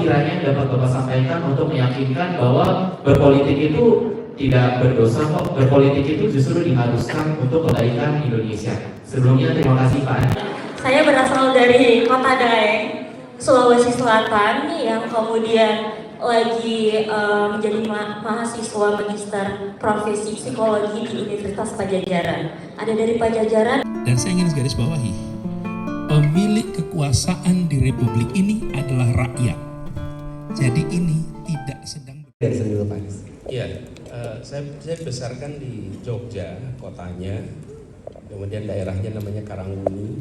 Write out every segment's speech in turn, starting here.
kiranya dapat Bapak sampaikan untuk meyakinkan bahwa berpolitik itu tidak berdosa kok, berpolitik itu justru diharuskan untuk kebaikan Indonesia. Sebelumnya terima kasih Pak. Saya berasal dari Kota Daeng, Sulawesi Selatan yang kemudian lagi menjadi mahasiswa magister profesi psikologi di Universitas Padjadjaran. Ada dari Padjadjaran. Dan saya ingin garis bawahi, pemilik kekuasaan di Republik ini adalah rakyat. Jadi ini tidak sedang dari sini dulu Pak Anies. Iya, saya besarkan di Jogja kotanya, kemudian daerahnya namanya Karangwuni.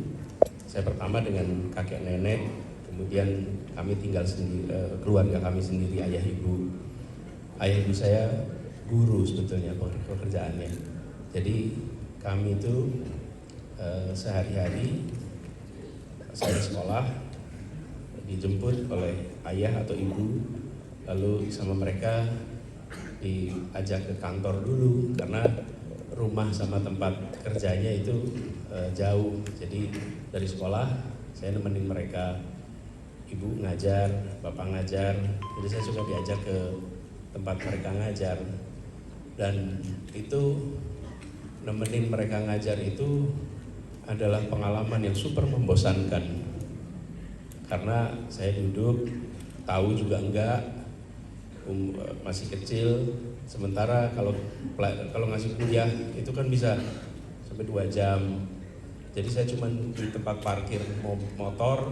Saya pertama dengan kakek nenek, kemudian kami tinggal sendiri, keluarga kami sendiri, ayah ibu. Ayah ibu saya guru sebetulnya pekerjaannya. Jadi kami itu sehari-hari saya sekolah dijemput oleh ayah atau ibu, lalu sama mereka diajak ke kantor dulu karena rumah sama tempat kerjanya itu jauh. Jadi dari sekolah saya nemenin mereka, ibu ngajar, bapak ngajar, jadi saya suka diajak ke tempat mereka ngajar. Dan itu nemenin mereka ngajar itu adalah pengalaman yang super membosankan karena saya duduk, tahu juga enggak, masih kecil. Sementara kalau ngasih kuliah itu kan bisa sampai 2 jam. Jadi saya cuma di tempat parkir motor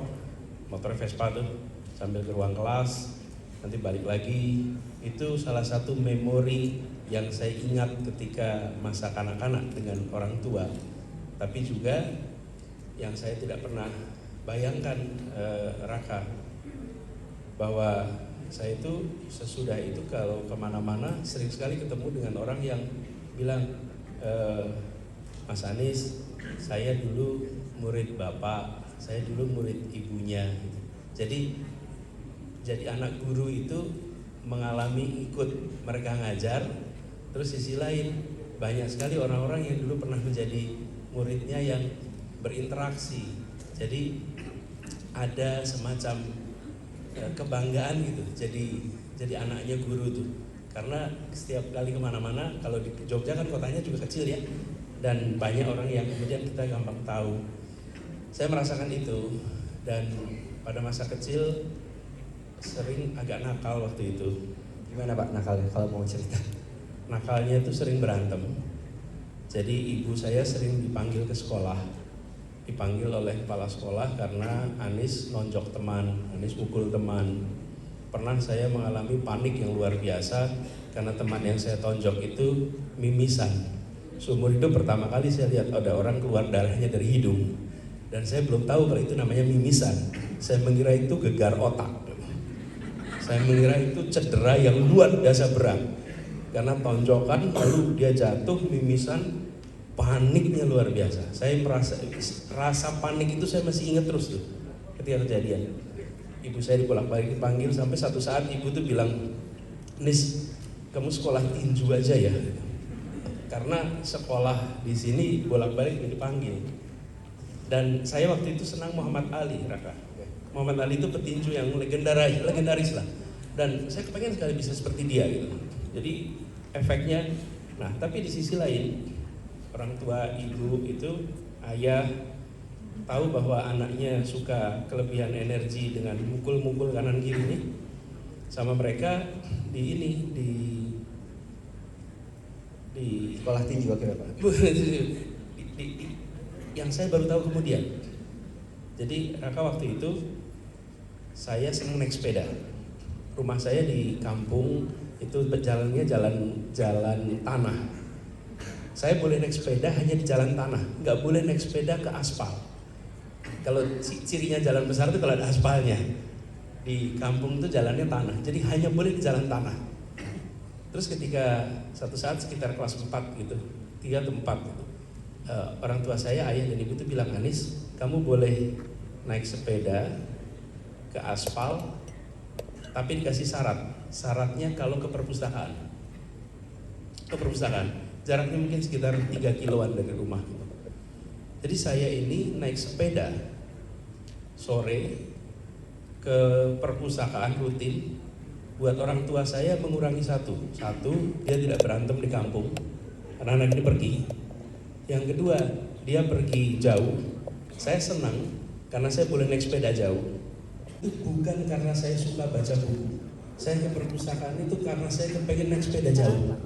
Vespa tuh sambil ke ruang kelas, nanti balik lagi. Itu salah satu memori yang saya ingat ketika masa kanak-kanak dengan orang tua. Tapi juga yang saya tidak pernah bayangkan, Raka, bahwa saya itu sesudah itu kalau kemana-mana sering sekali ketemu dengan orang yang bilang, Mas Anies, saya dulu murid bapak, saya dulu murid ibunya. Jadi anak guru itu mengalami ikut mereka ngajar. Terus sisi lain banyak sekali orang-orang yang dulu pernah menjadi muridnya yang berinteraksi. Jadi ada semacam kebanggaan gitu. Jadi anaknya guru tuh. Karena setiap kali kemana-mana, kalau di Jogja kan kotanya juga kecil ya, dan banyak orang yang kemudian kita gampang tahu. Saya merasakan itu, dan pada masa kecil sering agak nakal waktu itu. Gimana Pak nakalnya kalau mau cerita? Nakalnya itu sering berantem. Jadi ibu saya sering dipanggil ke sekolah, dipanggil oleh kepala sekolah karena Anies nonjok teman, Anies mukul teman. Pernah saya mengalami panik yang luar biasa karena teman yang saya tonjok itu mimisan. Seumur hidup pertama kali saya lihat ada orang keluar darahnya dari hidung, dan saya belum tahu kalau itu namanya mimisan. Saya mengira itu gegar otak. Saya mengira itu cedera yang luar biasa berat karena tonjokan, lalu dia jatuh mimisan, paniknya luar biasa. Saya merasa rasa panik itu saya masih ingat terus tuh ketika kejadian. Ibu saya dibolak-balik dipanggil sampai satu saat ibu tuh bilang, Nis, kamu sekolah tinju aja ya, karena sekolah di sini bolak-balik dipanggil. Dan saya waktu itu senang Muhammad Ali, Raka. Muhammad Ali itu petinju yang legendaris lah. Dan saya kepengen sekali bisa seperti dia gitu. Jadi efeknya, nah tapi di sisi lain orang tua ibu itu, ayah tahu bahwa anaknya suka kelebihan energi dengan mukul-mukul kanan kiri nih, sama mereka di Sekolah tinju oke Pak. Yang saya baru tahu kemudian. Jadi Raka waktu itu saya senang naik sepeda. Rumah saya di kampung itu jalannya jalan tanah. Saya boleh naik sepeda hanya di jalan tanah, nggak boleh naik sepeda ke aspal. Kalau cirinya jalan besar itu kalau ada aspalnya. Di kampung itu jalannya tanah, jadi hanya boleh di jalan tanah. Terus ketika satu saat sekitar kelas 4 gitu, 3 atau 4 gitu, orang tua saya, ayah dan ibu itu bilang, Anies, kamu boleh naik sepeda ke aspal, tapi dikasih syaratnya kalau ke perpustakaan. Jaraknya mungkin sekitar 3 kiloan dari rumah gitu. Jadi saya ini naik sepeda sore ke perpustakaan rutin, buat orang tua saya mengurangi satu, dia tidak berantem di kampung, anak-anak ini pergi. Yang kedua, dia pergi jauh. Saya senang karena saya boleh naik sepeda jauh. Itu bukan karena saya suka baca buku. Saya ke perpustakaan itu karena saya kepengen naik sepeda jauh.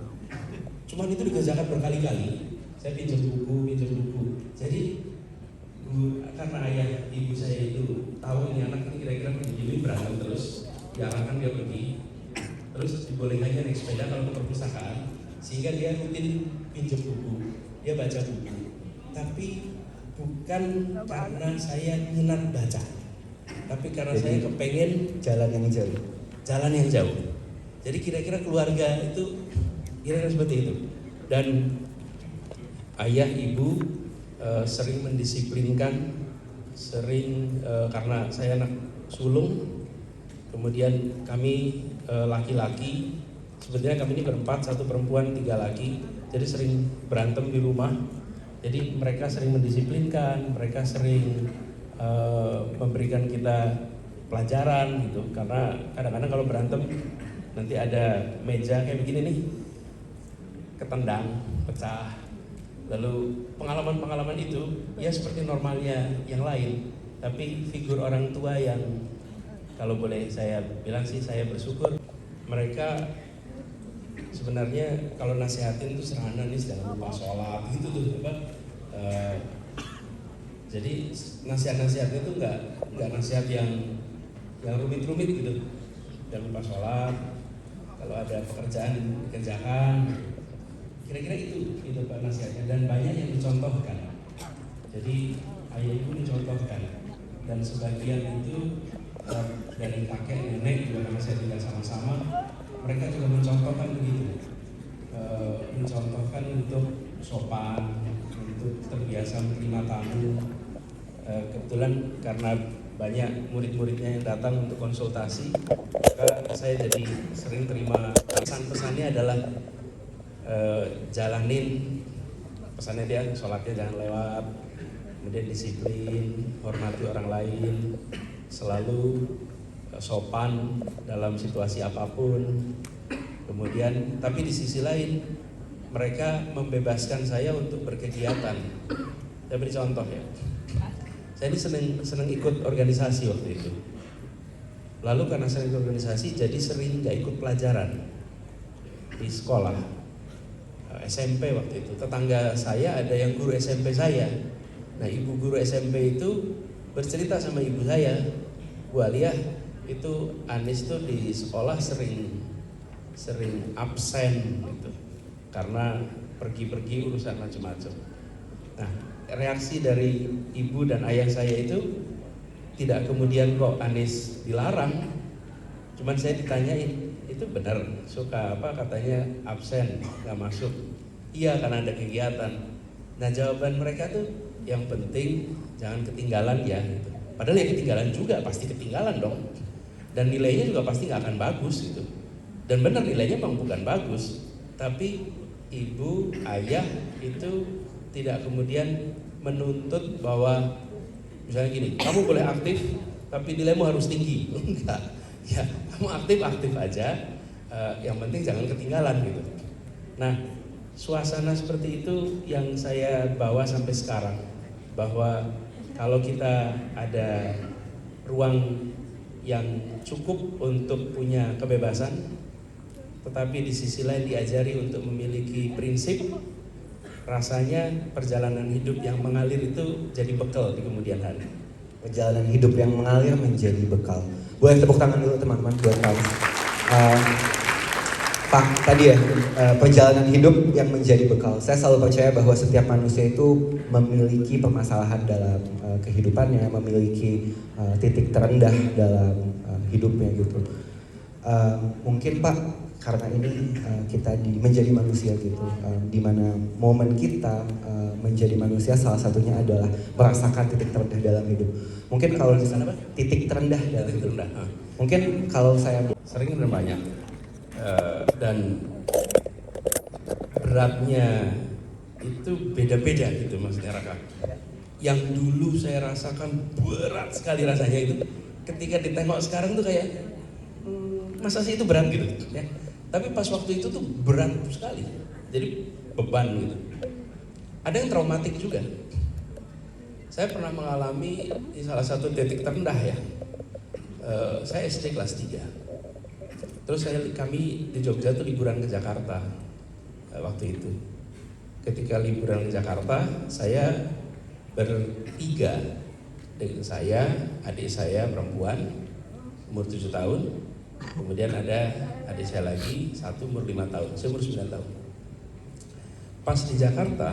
Cuman itu dikerjakan berkali-kali. Saya pinjam buku. Jadi karena ayah ibu saya itu tahu ini anak ini kira-kira begini berantem terus, diarahkan dia pergi. Terus dibolehkannya naik sepeda kalau ke perpustakaan, sehingga dia rutin pinjam buku, dia baca buku. Tapi bukan karena saya minat baca, tapi karena saya kepengen jalan yang jauh. Jadi kira-kira keluarga itu kira-kira seperti itu. Dan ayah ibu sering mendisiplinkan, karena saya anak sulung, kemudian kami laki-laki, sebenarnya kami ini berempat, satu perempuan, 3 laki, jadi sering berantem di rumah. Jadi mereka sering mendisiplinkan, mereka sering memberikan kita pelajaran gitu, karena kadang-kadang kalau berantem nanti ada meja kayak begini nih, ketendang, pecah. Lalu pengalaman-pengalaman itu ya seperti normalnya yang lain, tapi figur orang tua yang kalau boleh saya bilang sih saya bersyukur, mereka sebenarnya kalau nasihatin itu sederhana nih, jangan lupa sholat gitu tuh apa. Jadi nasihat-nasihatnya itu nggak nasihat yang rumit-rumit gitu. Jangan lupa sholat, kalau ada pekerjaan dikerjakan. Kira-kira itu Pak nasihatnya, dan banyak yang dicontohkan. Jadi ayah ibu dicontohkan, dan sebagian itu dari kakek nenek juga karena saya tinggal sama-sama, mereka juga mencontohkan begitu, mencontohkan untuk sopan, untuk terbiasa menerima tamu. Kebetulan karena banyak murid-muridnya yang datang untuk konsultasi, maka saya jadi sering terima pesan-pesannya adalah jalanin pesannya dia, sholatnya jangan lewat, kemudian disiplin, hormati orang lain, selalu sopan dalam situasi apapun. Kemudian tapi di sisi lain mereka membebaskan saya untuk berkegiatan. Saya beri contoh ya, saya ini seneng ikut organisasi waktu itu. Lalu karena sering ikut organisasi, jadi sering gak ikut pelajaran di sekolah. SMP waktu itu, tetangga saya ada yang guru SMP saya. Nah, ibu guru SMP itu bercerita sama ibu saya, Bu Aliyah, itu Anis tuh di sekolah sering absen gitu, karena pergi-pergi urusan macam-macam. Nah, reaksi dari ibu dan ayah saya itu tidak kemudian kok Anis dilarang, cuman saya ditanyain, itu benar suka apa, katanya absen nggak masuk. Iya, karena ada kegiatan. Nah, jawaban mereka tuh yang penting jangan ketinggalan ya gitu. Padahal ya ketinggalan juga, pasti ketinggalan dong, dan nilainya juga pasti nggak akan bagus gitu. Dan benar nilainya memang bukan bagus, tapi ibu ayah itu tidak kemudian menuntut bahwa misalnya gini, kamu boleh aktif tapi nilaimu harus tinggi. Enggak, ya kamu aktif aja, yang penting jangan ketinggalan gitu. Nah, suasana seperti itu yang saya bawa sampai sekarang, bahwa kalau kita ada ruang yang cukup untuk punya kebebasan, tetapi di sisi lain diajari untuk memiliki prinsip, rasanya perjalanan hidup yang mengalir itu jadi bekal di kemudian hari. Perjalanan hidup yang mengalir menjadi bekal. Boleh tepuk tangan dulu teman-teman buat Pak. Pak, tadi ya, perjalanan hidup yang menjadi bekal. Saya selalu percaya bahwa setiap manusia itu memiliki permasalahan dalam kehidupannya, memiliki titik terendah dalam hidupnya gitu. Mungkin Pak, karena ini kita menjadi manusia gitu, di mana momen kita menjadi manusia salah satunya adalah merasakan titik terendah dalam hidup. Mungkin kalau misalnya titik terendah dalam hidup. Mungkin kalau saya sering dan banyak. Dan beratnya itu beda-beda gitu Mas Raka. Yang dulu saya rasakan berat sekali rasanya itu, ketika ditengok sekarang tuh kayak masa sih itu berat gitu ya. Tapi pas waktu itu tuh berat sekali. Jadi beban gitu. Ada yang traumatik juga. Saya pernah mengalami di salah satu titik terendah ya. Saya SD kelas 3. Terus kami di Jogja tuh liburan ke Jakarta waktu itu. Ketika liburan ke Jakarta, saya bertiga dengan saya, adik saya perempuan umur 7 tahun. Kemudian ada adik saya lagi, satu umur 5 tahun, saya umur 9 tahun. Pas di Jakarta,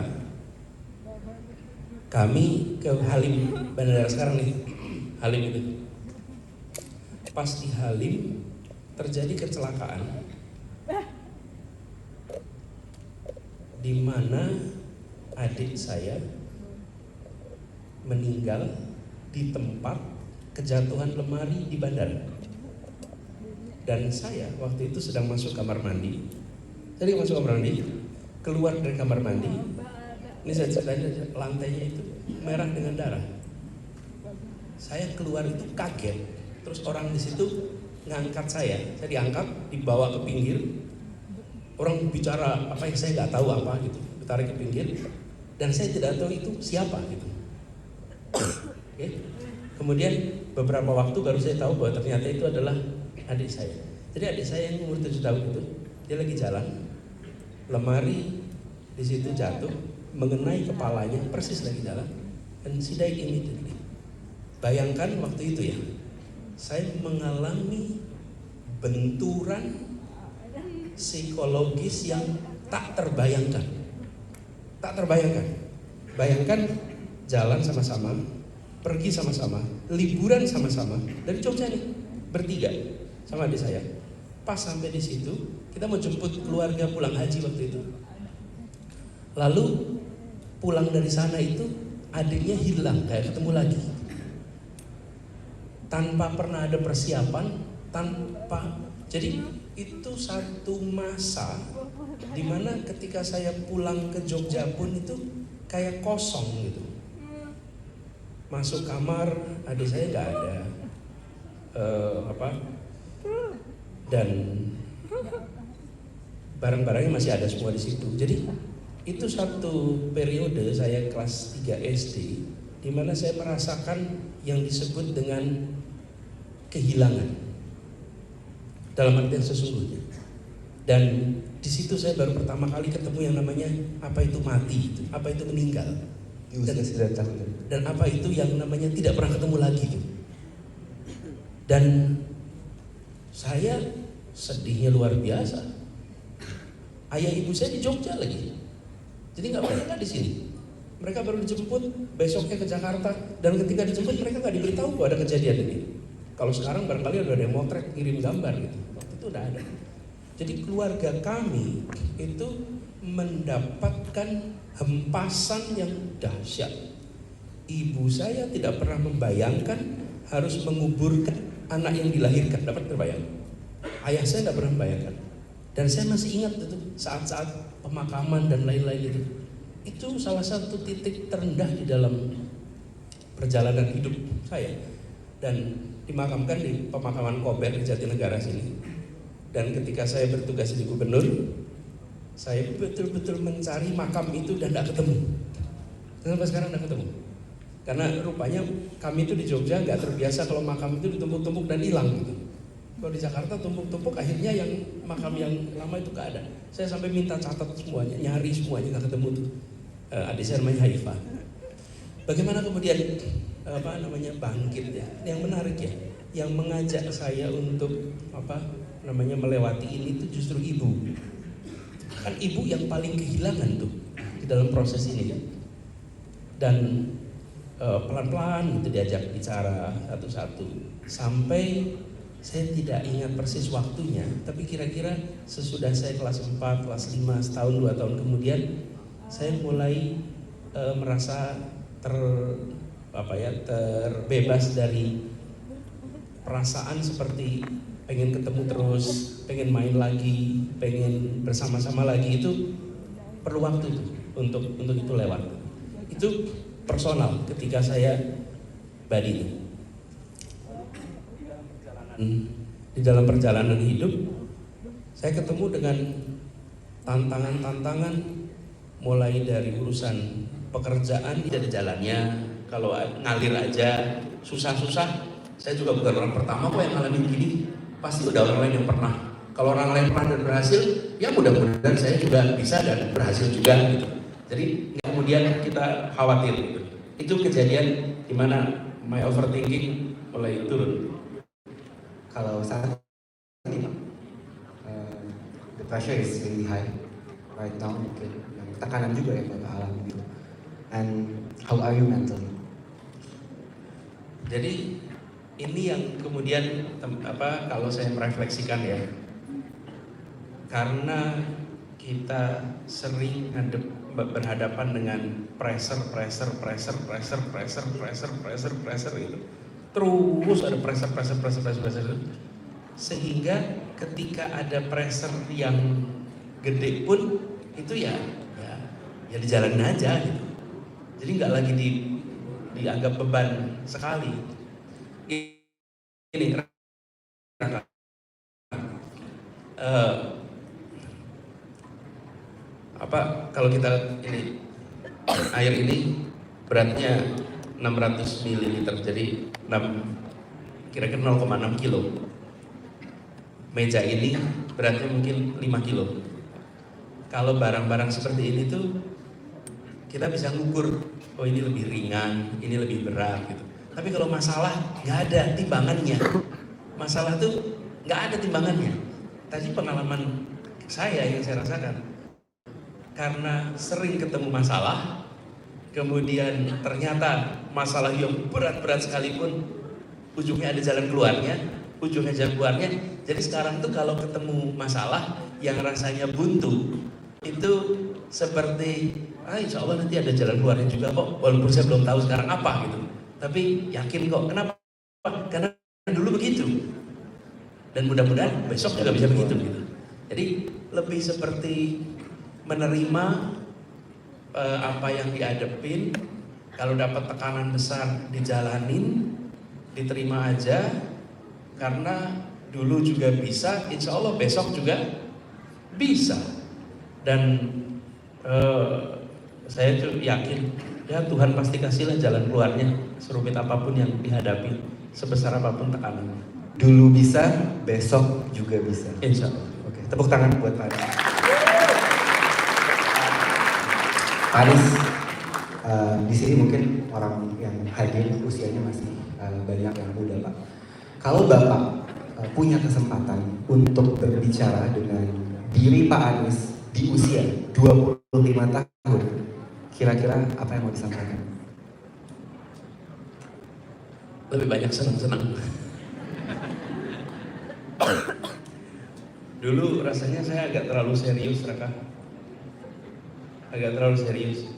kami ke Halim, bandara sekarang nih, Halim itu. Pas di Halim, terjadi kecelakaan di mana adik saya meninggal di tempat kejatuhan lemari di bandara. Dan saya waktu itu sedang masuk kamar mandi. Jadi masuk kamar mandi, keluar dari kamar mandi. Ini saya ceritain aja, lantainya itu merah dengan darah. Saya keluar itu kaget. Terus orang di situ ngangkat saya diangkat, dibawa ke pinggir. Orang bicara apa yang saya nggak tahu apa gitu, ditarik ke pinggir. Dan saya tidak tahu itu siapa gitu. Oke. Kemudian beberapa waktu baru saya tahu bahwa ternyata itu adalah adik saya. Jadi adik saya yang umur 7 tahun itu, dia lagi jalan, lemari di situ jatuh, mengenai kepalanya, persis lagi jalan, and she died immediately. Bayangkan waktu itu ya, saya mengalami benturan psikologis yang tak terbayangkan. Tak terbayangkan. Bayangkan jalan sama-sama, pergi sama-sama, liburan sama-sama dari Jogja nih, bertiga sama adik saya. Pas sampai di situ, kita mau jemput keluarga pulang haji waktu itu. Lalu pulang dari sana itu adiknya hilang, kayak ketemu lagi. Tanpa pernah ada persiapan, jadi itu satu masa dimana ketika saya pulang ke Jogja pun itu kayak kosong gitu. Masuk kamar, adik saya nggak ada, dan barang-barangnya masih ada semua di situ. Jadi itu satu periode saya kelas 3 SD di mana saya merasakan yang disebut dengan kehilangan dalam artian sesungguhnya. Dan di situ saya baru pertama kali ketemu yang namanya apa itu mati, apa itu meninggal, dan apa itu yang namanya tidak pernah ketemu lagi itu. Dan saya sedihnya luar biasa. Ayah ibu saya di Jogja lagi, jadi mereka di sini. Mereka baru dijemput besoknya ke Jakarta, dan ketika dijemput mereka nggak diberitahu bahwa ada kejadian ini. Kalau sekarang barangkali udah ada yang motret, ngirim gambar gitu. Waktu itu udah ada. Jadi keluarga kami itu mendapatkan hempasan yang dahsyat. Ibu saya tidak pernah membayangkan harus menguburkan anak yang dilahirkan, dapat terbayang. Ayah saya tidak pernah membayangkan. Dan saya masih ingat itu saat-saat pemakaman dan lain-lain itu. Itu salah satu titik terendah di dalam perjalanan hidup saya. Dan dimakamkan di pemakaman Kober di Jatinegara sini. Dan ketika saya bertugas di gubernur, saya betul-betul mencari makam itu dan tidak ketemu. Sampai sekarang tidak ketemu. Karena rupanya kami itu di Jogja nggak terbiasa kalau makam itu ditumpuk-tumpuk dan hilang gitu. Kalau di Jakarta tumpuk-tumpuk, akhirnya yang makam yang lama itu nggak ada. Saya sampai minta catat semuanya, nyari semuanya nggak ketemu tuh. Adik saya namanya Haifa. Bagaimana kemudian bangkit ya? Yang menarik ya, yang mengajak saya untuk melewati ini itu justru ibu. Kan ibu yang paling kehilangan tuh di dalam proses ini ya. Dan pelan-pelan gitu diajak bicara satu-satu sampai saya tidak ingat persis waktunya, tapi kira-kira sesudah saya kelas 4, kelas 5, setahun 2 tahun kemudian saya mulai merasa terbebas dari perasaan seperti pengen ketemu terus, pengen main lagi, pengen bersama-sama lagi. Itu perlu waktu tuh untuk itu lewat. Itu personal ketika saya badi itu. di dalam perjalanan hidup saya ketemu dengan tantangan-tantangan, mulai dari urusan pekerjaan dari jalannya. Kalau ngalir aja susah-susah, saya juga bukan orang pertama kok yang ngalamin gini, pasti udah orang lain yang pernah. Kalau orang lain pernah dan berhasil, ya mudah-mudahan saya juga bisa dan berhasil juga gitu. Jadi kemudian kita khawatir gitu. Itu kejadian di mana my overthinking mulai turun. Kalau saat ini the pressure is really high right now, mungkin tekanan juga yang Bapak alami gitu. And how are you mentally? Jadi ini yang kemudian kalau saya merefleksikan ya, karena kita sering berhadapan dengan pressure gitu. Terus ada pressure, sehingga ketika ada pressure yang gede pun itu ya dijalanin aja gitu. Jadi nggak lagi dianggap beban sekali. Ini kalau kita ini air ini beratnya 600 ml, jadi kira-kira 0,6 kilo. Meja ini beratnya mungkin 5 kilo. Kalau barang-barang seperti ini tuh kita bisa ngukur, oh ini lebih ringan, ini lebih berat gitu. Tapi kalau masalah nggak ada timbangannya. Masalah tuh nggak ada timbangannya. Tadi pengalaman saya yang saya rasakan, karena sering ketemu masalah, kemudian ternyata masalah yang berat-berat sekalipun ujungnya ada jalan keluarnya, jadi sekarang tuh kalau ketemu masalah yang rasanya buntu, itu seperti insya Allah nanti ada jalan keluarnya juga kok, walaupun saya belum tahu sekarang apa gitu, tapi yakin kok. Kenapa? Karena dulu begitu, dan mudah-mudahan besok juga bisa begitu gitu. Jadi lebih seperti menerima apa yang dihadapin. Kalau dapat tekanan besar dijalanin, diterima aja, karena dulu juga bisa, insya Allah besok juga bisa. Dan saya tuh yakin ya Tuhan pasti kasihlah jalan keluarnya, serumit apapun yang dihadapi, sebesar apapun tekanan. Dulu bisa, besok juga bisa. Insya Allah. Oke, tepuk tangan buat Pak Anies. Pak Anies, di sini mungkin orang yang hadir usianya masih banyak yang muda, Pak. Kalau Bapak punya kesempatan untuk berbicara dengan diri Pak Anies di usia 25 tahun, kira-kira apa yang mau disampaikan? Lebih banyak senang-senang. Dulu rasanya saya agak terlalu serius, Raka. Agak terlalu serius.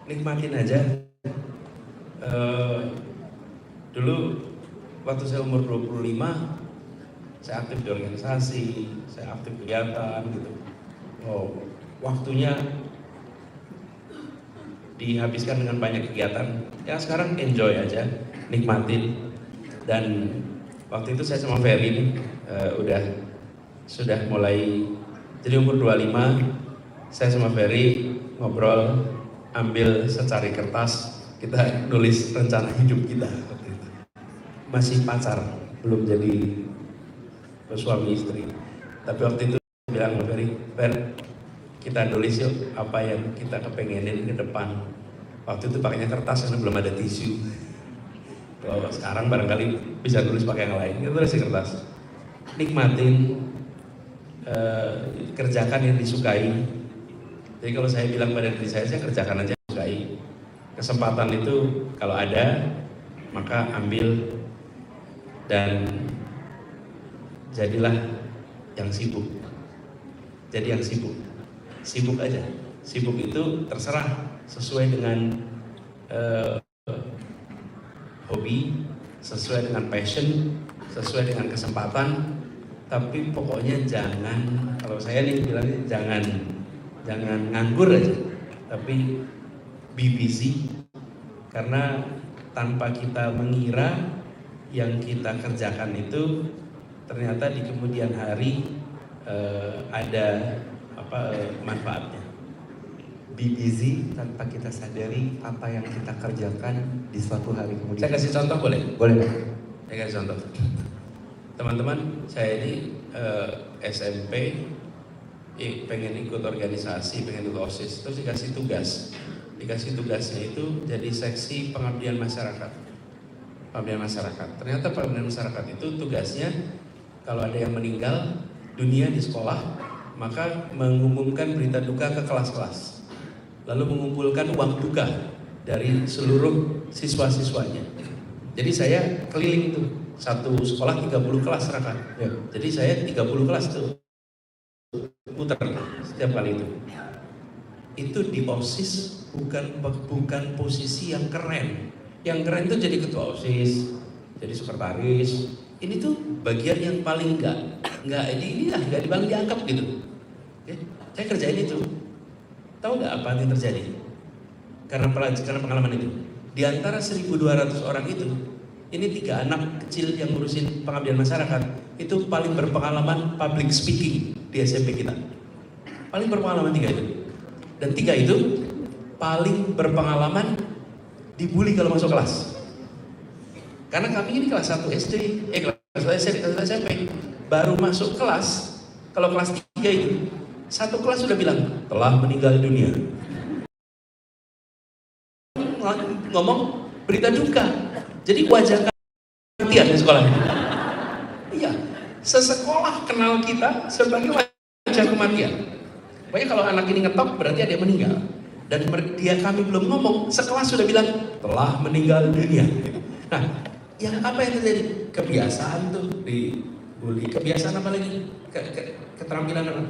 Nikmatin aja. Dulu waktu saya umur 25, saya aktif di organisasi, saya aktif kegiatan gitu. Waktunya dihabiskan dengan banyak kegiatan. Ya sekarang enjoy aja, nikmatin. Dan waktu itu saya sama Ferry sudah mulai, jadi umur 25 saya sama Ferry ngobrol, ambil secari kertas, kita nulis rencana hidup kita waktu itu. Masih pacar, belum jadi suami istri. Tapi waktu itu bilang sama Ferry, Fer, kita nulis yuk apa yang kita kepengenin ke depan. Waktu itu pakainya kertas karena belum ada tisu. Kalau sekarang barangkali bisa nulis pakai yang lain, kita tulis di kertas. Nikmatin, kerjakan yang disukai. Jadi kalau saya bilang pada diri saya kerjakan aja yang disukai. Kesempatan itu kalau ada, maka ambil dan jadilah yang sibuk. Jadi yang sibuk. Sibuk aja. Sibuk itu terserah sesuai dengan hobi, sesuai dengan passion, sesuai dengan kesempatan. Tapi pokoknya jangan, kalau saya nih bilangnya jangan nganggur aja, tapi be busy. Karena tanpa kita mengira yang kita kerjakan itu ternyata di kemudian hari ada manfaatnya. Be busy tanpa kita sadari apa yang kita kerjakan di suatu hari kemudian. Saya kasih contoh boleh? Boleh. Saya kasih contoh. Teman-teman, saya ini SMP, pengen ikut organisasi, pengen ikut OSIS, terus dikasih tugas. Dikasih tugasnya itu jadi seksi pengabdian masyarakat. Pengabdian masyarakat. Ternyata pengabdian masyarakat itu tugasnya kalau ada yang meninggal dunia di sekolah, maka mengumumkan berita duka ke kelas-kelas. Lalu mengumpulkan uang duka dari seluruh siswa-siswanya. Jadi saya keliling itu, satu sekolah 30 kelas Raka. Ya. Jadi saya 30 kelas tuh putar setiap kali itu. Itu di OSIS bukan posisi yang keren. Yang keren itu jadi ketua OSIS, jadi sekretaris. Ini tuh bagian yang paling nggak dianggap gitu. Oke? Saya kerjain itu. Tahu nggak apa yang terjadi? Karena pengalaman itu. Di antara 1.200 orang itu, ini 3 anak kecil yang ngurusin pengabdian masyarakat itu paling berpengalaman public speaking di SMP kita. Paling berpengalaman 3 itu. Dan 3 itu paling berpengalaman dibully kalau masuk kelas. Karena kami ini kelas 1 SD, kelas 1 SMP. Baru masuk kelas, kalau kelas 3 itu, satu kelas sudah bilang, telah meninggal dunia. Ngomong berita duka. Jadi wajah kematian di sekolah ini. Iya, sesekolah kenal kita sebagai wajah kematian. Pokoknya kalau anak ini ngetop berarti ada yang meninggal. Dan kami belum ngomong, sekelas sudah bilang telah meninggal dunia. Nah, yang apa yang terjadi? Kebiasaan tuh dibully. Kebiasaan apa lagi? Keterampilan apa?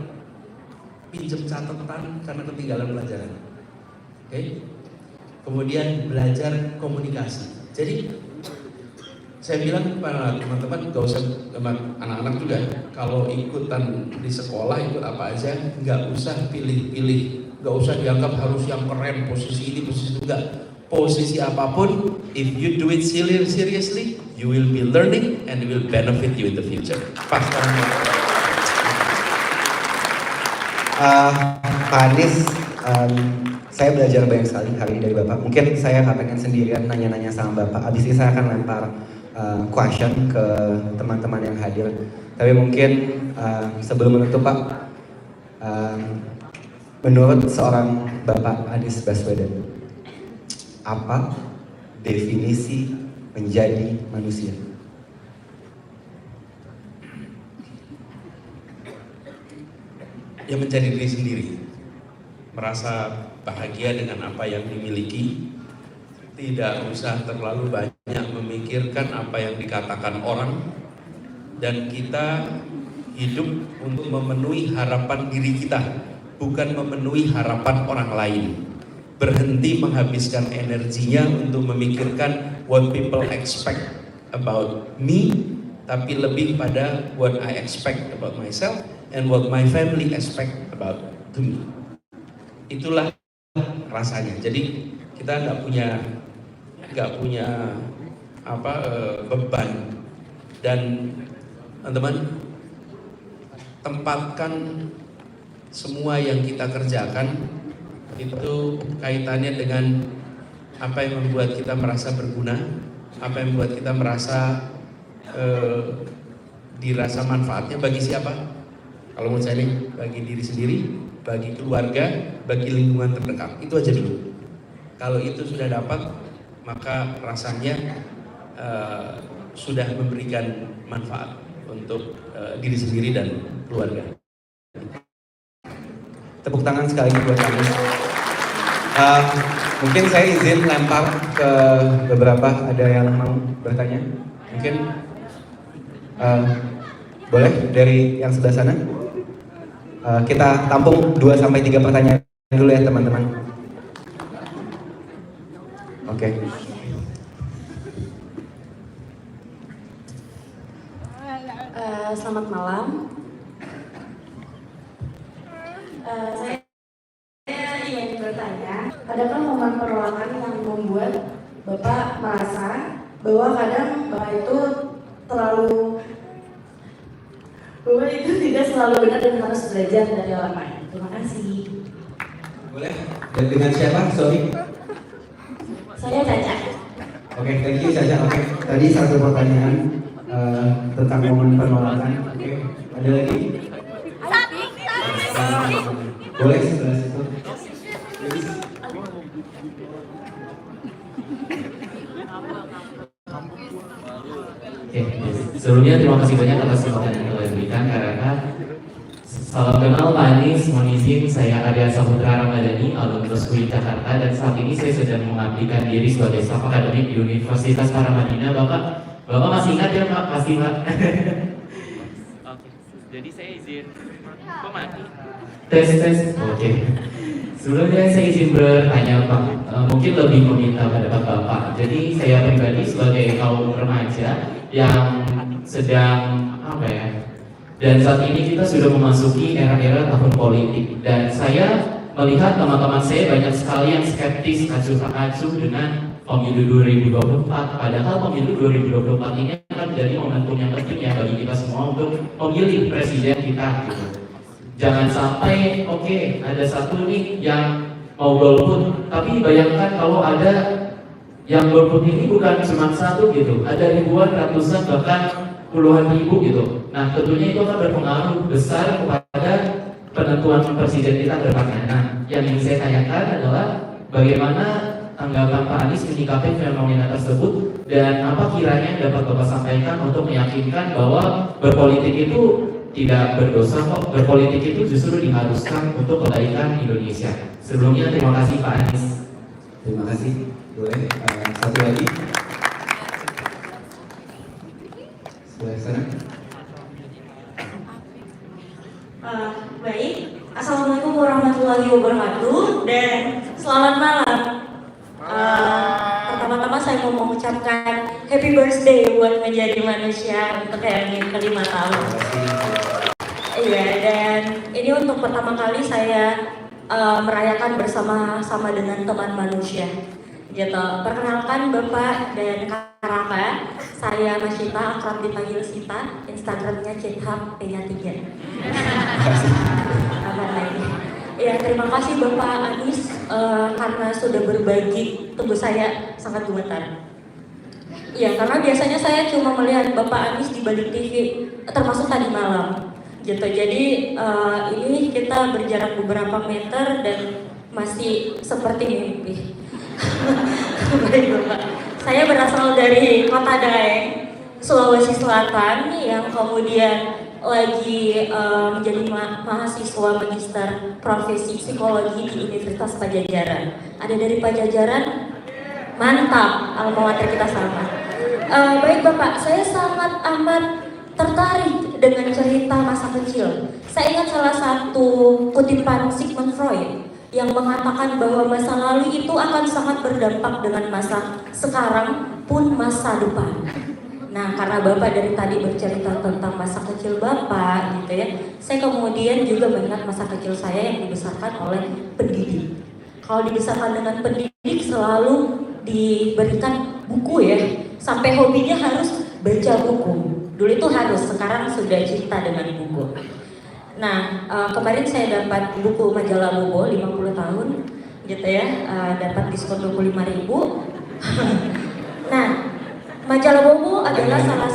Pinjam catatan karena ketinggalan pelajaran. Oke? Kemudian belajar komunikasi. Jadi saya bilang kepada teman-teman, gak usah anak-anak juga, kalau ikutan di sekolah ikut apa aja, nggak usah pilih-pilih, nggak usah dianggap harus yang keren, posisi ini, posisi itu, enggak. Posisi apapun, if you do it seriously, you will be learning and it will benefit you in the future. Pas Pak Anies, saya belajar banyak sekali hari ini dari Bapak. Mungkin saya nggak pengen sendirian nanya-nanya sama Bapak. Abis ini saya akan lempar question ke teman-teman yang hadir. Tapi mungkin sebelum menutup Pak, menurut seorang Bapak Anies Baswedan, apa definisi menjadi manusia? Yang menjadi diri sendiri, merasa bahagia dengan apa yang dimiliki, tidak usah terlalu banyak memikirkan apa yang dikatakan orang, dan kita hidup untuk memenuhi harapan diri kita, bukan memenuhi harapan orang lain. Berhenti menghabiskan energinya untuk memikirkan what people expect about me, tapi lebih pada what I expect about myself and what my family expect about me. Itulah rasanya. Jadi kita nggak punya beban. Dan teman-teman, tempatkan semua yang kita kerjakan itu kaitannya dengan apa yang membuat kita merasa berguna, apa yang membuat kita merasa dirasa manfaatnya bagi siapa? Kalau menurut saya nih, bagi diri sendiri, bagi keluarga, bagi lingkungan terdekat. Itu aja dulu. Kalau itu sudah dapat, maka rasanya sudah memberikan manfaat untuk diri sendiri dan keluarga. Tepuk tangan sekali buat kami. Mungkin saya izin lempar ke beberapa, ada yang mau bertanya? Mungkin boleh dari yang sebelah sana? Kita tampung 2-3 pertanyaan dulu ya teman-teman. Oke. Selamat malam. Saya ingin bertanya, adakah momen perulangan yang membuat Bapak merasa bahwa kadang Bapak itu terlalu bahwa itu tidak selalu benar dan harus belajar dari orang lain. Terima kasih. Boleh? Dan dengan siapa? Sorry. Saya Caca. Oke, thank you Caca. Oke, tadi satu pertanyaan tentang momen penolakan. Oke, ada lagi? Boleh sebelah situ. Oke, sebelumnya terima kasih banyak atas kesempatan yang telah diberikan karena salam kenal Pak Anies, mohon izin saya Arya Saputra Ramadhani, alumnus UIN Jakarta dan saat ini saya sedang mengabdikan diri sebagai staf akademik di Universitas Paramadina. Bapak masih ingat ya Pak? Pasti Pak. Oke, jadi saya izin. Kok mati? Tes. Oke. Sebelumnya saya izin bertanya Pak, mungkin lebih meminta pendapat Bapak. Jadi saya pribadi sebagai kaum remaja yang sedang dan saat ini kita sudah memasuki era-era tahun politik dan saya melihat teman-teman saya banyak sekali yang skeptis acuh dengan pemilu 2024. Padahal pemilu 2024 ini akan menjadi momentum yang penting ya bagi kita semua untuk memilih presiden kita gitu. Jangan sampai ada satu nih yang mau golput, tapi bayangkan kalau ada yang golput ini bukan cuma satu gitu, ada ribuan, ratusan, bahkan puluhan ribu gitu. Nah tentunya itu akan berpengaruh besar kepada penentuan presiden kita ke depannya. Nah yang ingin saya tanyakan adalah bagaimana tanggapan Pak Anies menyikapi fenomena tersebut dan apa kiranya yang dapat Bapak sampaikan untuk meyakinkan bahwa berpolitik itu tidak berdosa kok, berpolitik itu justru diharuskan untuk kebaikan Indonesia. Sebelumnya terima kasih Pak Anies. Terima kasih. Boleh satu lagi. Sebelah sana. Baik, Assalamualaikum warahmatullahi wabarakatuh dan selamat malam. Pertama-tama saya mau mengucapkan happy birthday buat menjadi manusia untuk yang ke-5 tahun. Iya, dan ini untuk pertama kali saya merayakan bersama-sama dengan teman manusia. Gitu. Perkenalkan Bapak dan Kakak, saya Masyita, akrab dipanggil Sita, Instagramnya Citham P-nya 3. Apa lagi? Ya, terima kasih Bapak Anies karena sudah berbagi, tubuh saya sangat gemetar. Ya, karena biasanya saya cuma melihat Bapak Anies di balik TV, termasuk tadi malam. Gitu. Jadi ini kita berjarak beberapa meter dan masih seperti mimpi. Baik Bapak, saya berasal dari Kota Daeng, Sulawesi Selatan yang kemudian lagi menjadi mahasiswa magister profesi psikologi di Universitas Pajajaran. Ada dari Pajajaran? Mantap, alma mater kita sama. Baik Bapak, saya sangat amat tertarik dengan cerita masa kecil. Saya ingat salah satu kutipan Sigmund Freud yang mengatakan bahwa masa lalu itu akan sangat berdampak dengan masa sekarang pun masa depan. Nah, karena Bapak dari tadi bercerita tentang masa kecil Bapak gitu ya, saya kemudian juga mengingat masa kecil saya yang dibesarkan oleh pendidik. Kalau dibesarkan dengan pendidik selalu diberikan buku ya, sampai hobinya harus baca buku. Dulu itu harus, sekarang sudah cinta dengan buku. Nah, kemarin saya dapat buku majalah Bobo 50 tahun gitu ya, dapat diskon 25.000. Nah, majalah Bobo adalah salah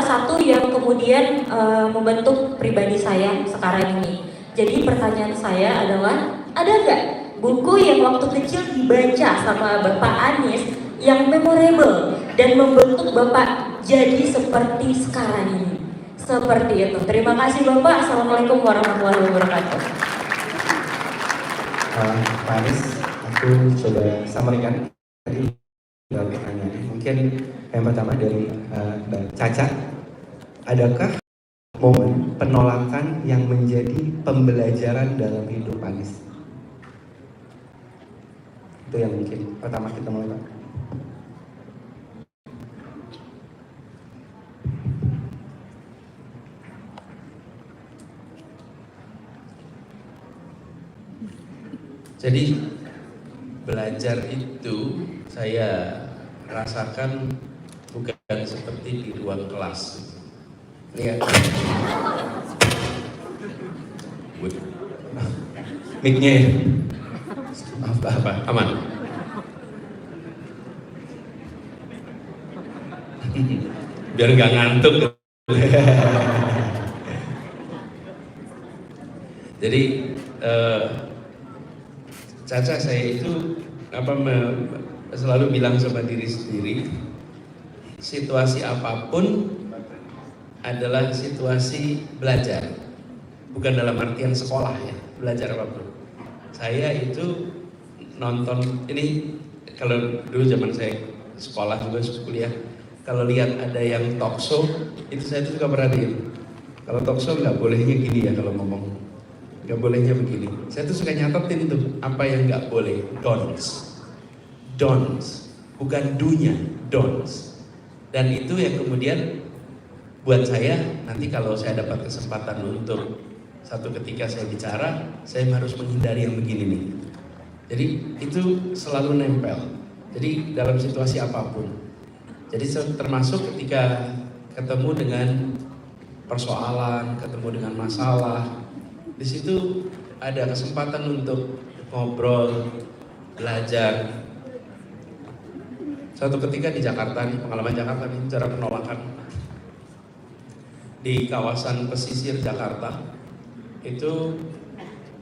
satu yang kemudian membentuk pribadi saya sekarang ini. Jadi pertanyaan saya adalah, ada nggak buku yang waktu kecil dibaca sama Bapak Anies yang memorable dan membentuk Bapak jadi seperti sekarang ini? Seperti itu. Terima kasih Bapak. Assalamualaikum warahmatullahi wabarakatuh. Pak Anies, aku coba sampaikan tadi pertanyaan. Mungkin yang pertama dari Mbak Caca, adakah momen penolakan yang menjadi pembelajaran dalam hidup Anies? Itu yang mungkin pertama kita mulai Pak. Jadi belajar itu saya rasakan bukan seperti di ruang kelas. Lihat. Mic-nya ya. Apa? Aman. Biar nggak ngantuk. Jadi Caca, saya itu selalu bilang sama diri sendiri, situasi apapun adalah situasi belajar, bukan dalam artian sekolah ya, belajar apapun. Saya itu nonton ini, kalau dulu zaman saya sekolah juga kuliah, kalau lihat ada yang talk show itu saya tuh suka perhatiin. Kalau talk show nggak bolehnya gini ya kalau ngomong, nggak bolehnya begini. Saya tuh suka nyatetin tuh apa yang nggak boleh, don'ts, bukan do-nya, don'ts. Dan itu yang kemudian buat saya nanti kalau saya dapat kesempatan untuk satu ketika saya bicara, saya harus menghindari yang begini nih. Jadi itu selalu nempel. Jadi dalam situasi apapun. Jadi termasuk ketika ketemu dengan persoalan, ketemu dengan masalah, di situ ada kesempatan untuk ngobrol, belajar. Suatu ketika di Jakarta nih, pengalaman Jakarta nih, cara penolakan di kawasan pesisir Jakarta itu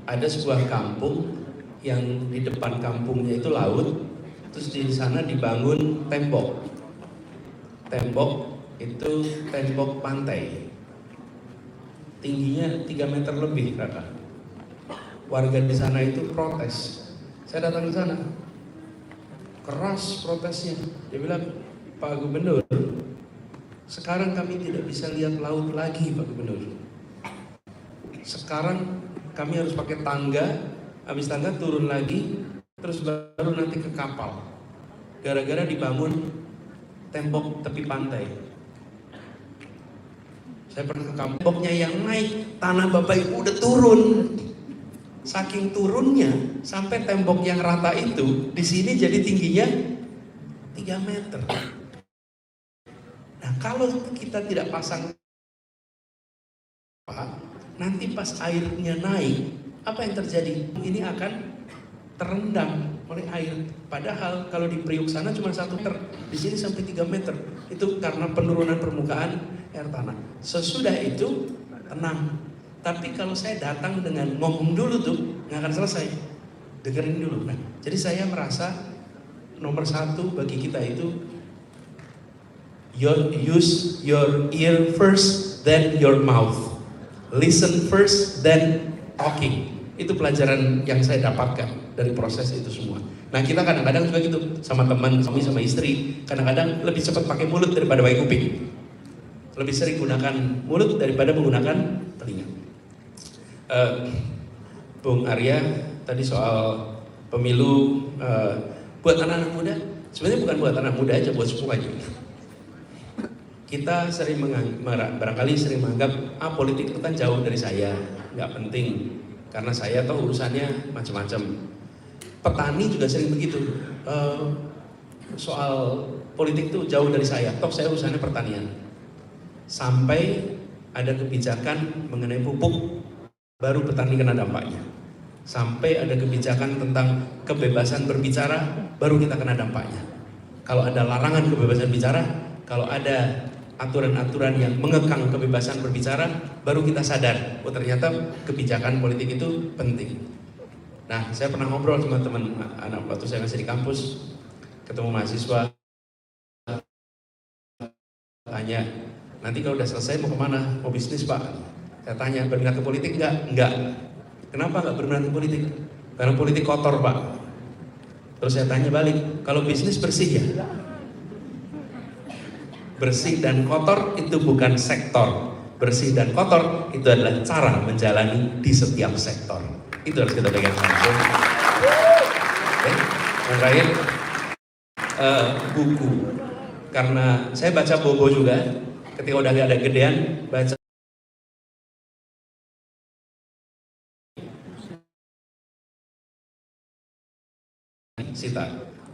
ada sebuah kampung yang di depan kampungnya itu laut, terus di sana dibangun tembok. Tembok itu tembok pantai, tingginya 3 meter lebih, Raka. Warga di sana itu protes. Saya datang ke sana, keras protesnya. Dia bilang, Pak Gubernur, sekarang kami tidak bisa lihat laut lagi, Pak Gubernur. Sekarang kami harus pakai tangga, habis tangga turun lagi, terus baru nanti ke kapal. Gara-gara dibangun tembok tepi pantai. Saya pernah ke kampungnya yang naik, tanah Bapak Ibu udah turun. Saking turunnya, sampai tembok yang rata itu, di sini jadi tingginya 3 meter. Nah, kalau kita tidak pasang nanti pas airnya naik, apa yang terjadi? Ini akan terendam oleh air. Padahal kalau di Priuk sana cuma 1 meter, di sini sampai 3 meter. Itu karena penurunan permukaan air tanah. Sesudah itu tenang. Tapi kalau saya datang dengan ngomong dulu tuh nggak akan selesai. Dengerin dulu. Nah, jadi saya merasa nomor 1 bagi kita itu use your ear first, then your mouth. Listen first, then talking. Itu pelajaran yang saya dapatkan dari proses itu semua. Nah, kita kadang-kadang juga gitu sama teman, suami sama istri. Kadang-kadang lebih cepat pakai mulut daripada pakai kuping. Lebih sering gunakan mulut daripada menggunakan telinga. Bung Arya tadi soal pemilu buat anak-anak muda. Sebenarnya bukan buat anak muda aja, buat semuanya. Kita sering barangkali sering menganggap politik itu kan jauh dari saya, nggak penting karena saya tahu urusannya macam-macam. Petani juga sering begitu, soal politik itu jauh dari saya, toh saya urusannya pertanian. Sampai ada kebijakan mengenai pupuk, baru petani kena dampaknya. Sampai ada kebijakan tentang kebebasan berbicara, baru kita kena dampaknya. Kalau ada larangan kebebasan bicara, kalau ada aturan-aturan yang mengekang kebebasan berbicara, baru kita sadar, oh ternyata kebijakan politik itu penting. Nah, saya pernah ngobrol sama teman anak waktu saya masih di kampus, ketemu mahasiswa, tanya, nanti kalau udah selesai mau kemana? Mau bisnis, Pak? Saya tanya, berminat ke politik enggak? Enggak. Kenapa enggak berminat ke politik? Karena politik kotor, Pak. Terus saya tanya balik, kalau bisnis bersih ya? Bersih dan kotor itu bukan sektor. Bersih dan kotor itu adalah cara menjalani di setiap sektor. Itu harus kita pegang langsung. Yang terakhir, buku. Karena saya baca Bobo juga, ketika udah gak ada gedean, baca Sita.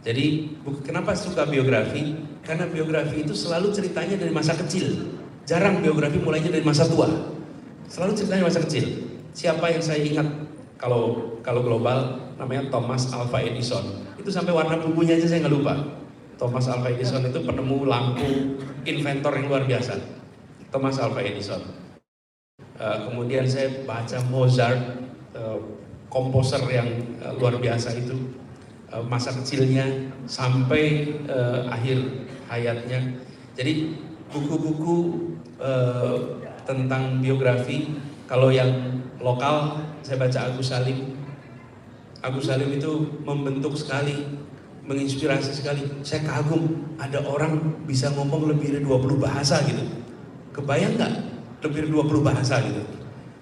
Jadi kenapa suka biografi? Karena biografi itu selalu ceritanya dari masa kecil. jarang biografi mulainya dari masa tua. Selalu ceritanya masa kecil. Siapa yang saya ingat kalau global namanya Thomas Alva Edison. Itu sampai warna bukunya aja saya nggak lupa. Thomas Alva Edison itu penemu lampu, inventor yang luar biasa. Thomas Alva Edison. Kemudian saya baca Mozart, komposer yang luar biasa itu, masa kecilnya sampai akhir hayatnya. Jadi buku-buku tentang biografi, kalau yang lokal saya baca Agus Salim. Agus Salim itu membentuk sekali, menginspirasi sekali. Saya kagum, ada orang bisa ngomong lebih dari 20 bahasa gitu. Kebayang nggak? Lebih dari 20 bahasa gitu.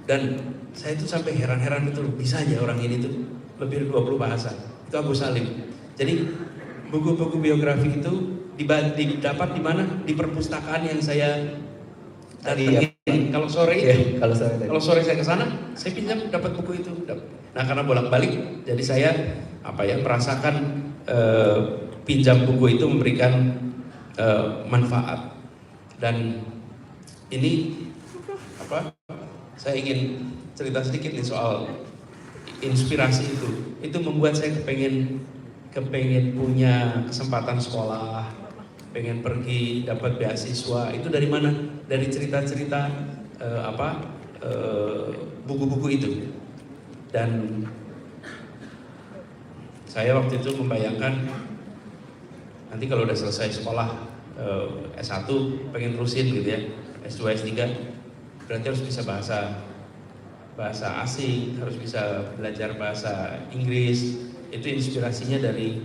Dan saya itu sampai heran-heran itu, bisa aja orang ini tuh lebih dari 20 bahasa. Itu Agus Salim. Jadi buku-buku biografi itu didapat di mana? Di perpustakaan yang saya datangin. Kalau sore itu, kalau sore saya ke sana, saya pinjam dapat buku itu. Nah, karena bolak-balik, jadi saya merasakan pinjam buku itu memberikan manfaat. Dan ini saya ingin cerita sedikit nih soal inspirasi itu. Itu membuat saya kepengen punya kesempatan sekolah, pengen pergi dapat beasiswa. Itu dari mana? Dari cerita-cerita buku-buku itu. Dan saya waktu itu membayangkan nanti kalau udah selesai sekolah S1 pengen terusin gitu ya, S2, S3, berarti harus bisa bahasa asing, harus bisa belajar bahasa Inggris. Itu inspirasinya dari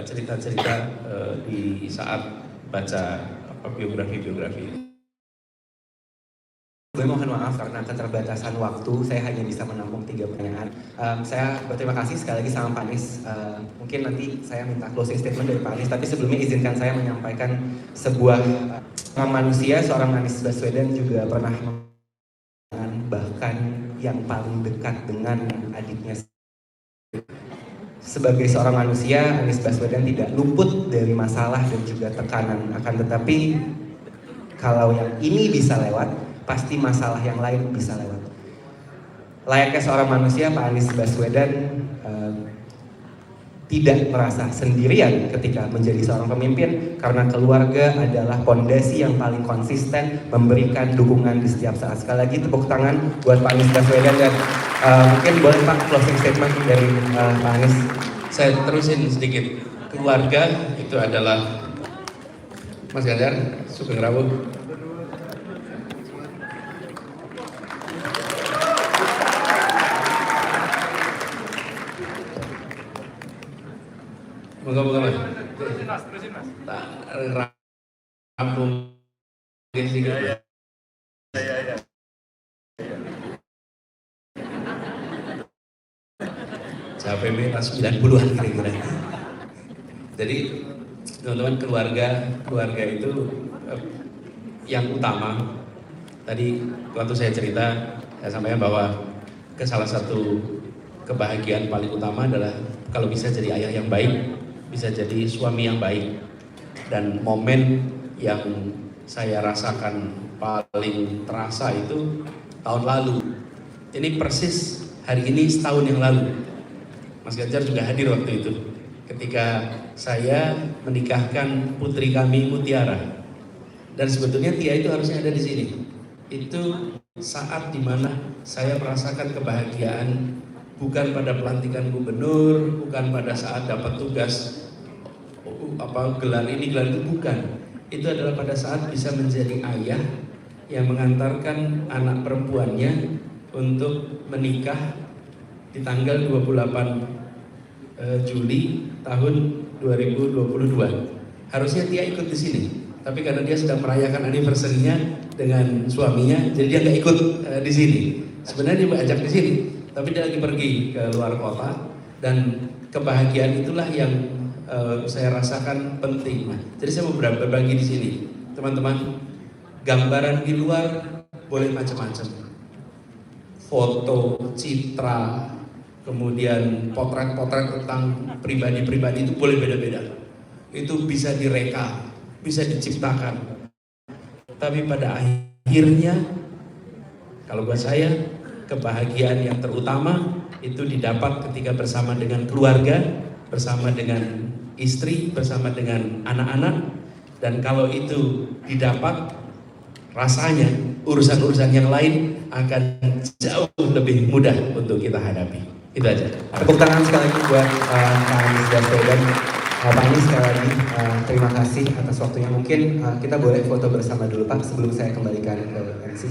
cerita-cerita di saat baca biografi-biografi. Gue mohon maaf karena keterbatasan waktu, saya hanya bisa menampung 3 pertanyaan. Saya berterima kasih sekali lagi sama Pak Anies. Mungkin nanti saya minta closing statement dari Pak Anies, tapi sebelumnya izinkan saya menyampaikan sebuah manusia, seorang Anies Baswedan juga pernah bahkan yang paling dekat dengan adiknya. Sebagai seorang manusia, Anies Baswedan tidak luput dari masalah dan juga tekanan. Akan tetapi, kalau yang ini bisa lewat, pasti masalah yang lain bisa lewat. Layaknya seorang manusia, Pak Anies Baswedan tidak merasa sendirian ketika menjadi seorang pemimpin, karena keluarga adalah fondasi yang paling konsisten memberikan dukungan di setiap saat. Sekali lagi tepuk tangan buat Pak Anies Baswedan. Dan mungkin boleh Pak closing statement dari Pak Anies. Saya terusin sedikit. Keluarga itu adalah Mas Ganjar, Sugeng Rawu. Moga-moga Mas. Terusin Mas. Rampung sedikit. Ya. Sampai merah 90-an kira-kira. Jadi teman-teman, keluarga itu yang utama. Tadi waktu saya cerita, saya sampaikan bahwa salah satu kebahagiaan paling utama adalah kalau bisa jadi ayah yang baik, bisa jadi suami yang baik. Dan momen yang saya rasakan paling terasa itu tahun lalu. Ini persis hari ini setahun yang lalu. Mas Ganjar juga hadir waktu itu ketika saya menikahkan putri kami Mutiara. Dan sebetulnya Tia itu harusnya ada di sini. Itu saat dimana saya merasakan kebahagiaan, bukan pada pelantikan gubernur, bukan pada saat dapat tugas gelar ini gelar itu, bukan. Itu adalah pada saat bisa menjadi ayah yang mengantarkan anak perempuannya untuk menikah di tanggal 28 Juli tahun 2022. Harusnya Tia ikut di sini, tapi karena dia sedang merayakan anniversary-nya dengan suaminya, jadi dia nggak ikut di sini. Sebenarnya dia ajak di sini, tapi dia lagi pergi ke luar kota. Dan kebahagiaan itulah yang saya rasakan penting. Nah, jadi saya mau berbagi di sini, teman-teman. Gambaran di luar boleh macam-macam, foto, citra, kemudian potret-potret tentang pribadi-pribadi itu boleh beda-beda. Itu bisa direka, bisa diciptakan. Tapi pada akhirnya akhirnya kalau buat saya kebahagiaan yang terutama itu didapat ketika bersama dengan keluarga, bersama dengan istri, bersama dengan anak-anak. Dan kalau itu didapat, rasanya urusan-urusan yang lain akan jauh lebih mudah untuk kita hadapi. Itu aja. Tepuk tangan sekali lagi buat Pak Anies Baswedan. Pak Anies sekali lagi terima kasih atas waktunya. Mungkin kita boleh foto bersama dulu Pak sebelum saya kembalikan ke MC.